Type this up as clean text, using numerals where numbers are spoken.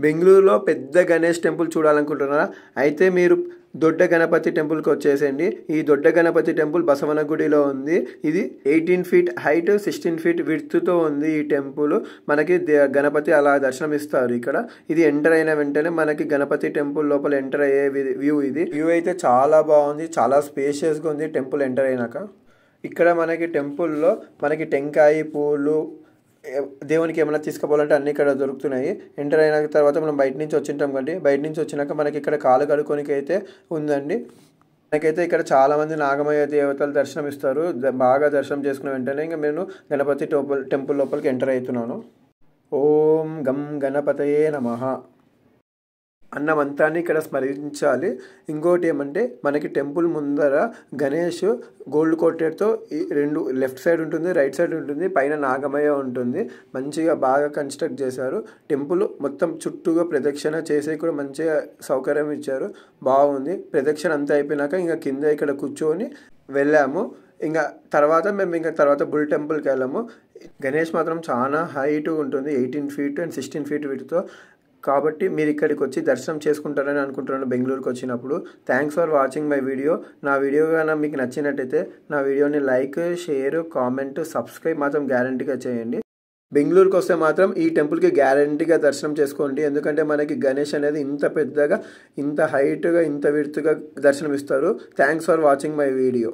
బెంగళూరులో పెద్ద గణేష్ టెంపుల్ చూడాలనుకుంటున్నారా? అయితే మీరు దొడ్డ గణపతి టెంపుల్కి వచ్చేసేయండి. ఈ దొడ్డ గణపతి టెంపుల్ బసవనగుడిలో ఉంది. ఇది 18 ఫీట్ హైట్, 16 ఫీట్ విడ్త్తో ఉంది. ఈ టెంపుల్ మనకి గణపతి అలా దర్శనం ఇస్తారు ఇక్కడ. ఇది ఎంటర్ అయిన వెంటనే మనకి గణపతి టెంపుల్ లోపల ఎంటర్ అయ్యే వ్యూ. ఇది వ్యూ అయితే చాలా బాగుంది, చాలా స్పేషియస్గా ఉంది టెంపుల్ ఎంటర్ అయినాక. ఇక్కడ మనకి టెంపుల్లో మనకి టెంకాయ పూలు, దేవునికి ఏమైనా తీసుకుపోవాలంటే అన్నీ ఇక్కడ దొరుకుతున్నాయి. ఎంటర్ అయిన తర్వాత మనం బయట నుంచి వచ్చింటాం కండి. బయట నుంచి వచ్చినాక మనకి ఇక్కడ కాలు కడుక్కోనికి అయితే ఉందండి. మనకైతే ఇక్కడ చాలామంది నాగమయ్య దేవతలు దర్శనం ఇస్తారు. బాగా దర్శనం చేసుకున్న వెంటనే ఇంకా నేను గణపతి టెంపుల్ లోపలికి ఎంటర్ అవుతున్నాను. ఓం గం గణపతయే నమః అన్న మంత్రాన్ని ఇక్కడ స్మరించాలి. ఇంకోటి ఏమంటే మనకి టెంపుల్ ముందర గణేష్ గోల్డ్ కోటెడ్తో రెండు లెఫ్ట్ సైడ్ ఉంటుంది, రైట్ సైడ్ ఉంటుంది, పైన నాగమయ్య ఉంటుంది. మంచిగా బాగా కన్స్ట్రక్ట్ చేశారు. టెంపుల్ మొత్తం చుట్టూగా ప్రదక్షిణ చేసే కూడా మంచిగా సౌకర్యం ఇచ్చారు. బాగుంది. ప్రదక్షిణ అంతా అయిపోయినాక ఇంకా కింద ఇక్కడ కూర్చొని వెళ్ళాము. ఇంకా తర్వాత బుల్ టెంపుల్కి వెళ్ళాము. గణేష్ మాత్రం చాలా హైట్ ఉంటుంది, 18 ఫీట్ అండ్ 16 ఫీట్ వీటితో. కాబట్టి మీరు ఇక్కడికి వచ్చి దర్శనం చేసుకుంటారని అనుకుంటున్నాను బెంగళూరుకి వచ్చినప్పుడు. Thanks for watching my video. నా వీడియో కన్నా మీకు నచ్చినట్టయితే నా వీడియోని లైక్, షేర్, కామెంట్, సబ్స్క్రైబ్ మాత్రం గ్యారంటీగా చేయండి. బెంగళూరుకి వస్తే మాత్రం ఈ టెంపుల్కి గ్యారంటీగా దర్శనం చేసుకోండి. ఎందుకంటే మనకి గణేష్ అనేది ఇంత పెద్దగా, ఇంత హైట్గా, ఇంత విడ్త్గా దర్శనం ఇస్తారు. Thanks for watching my video.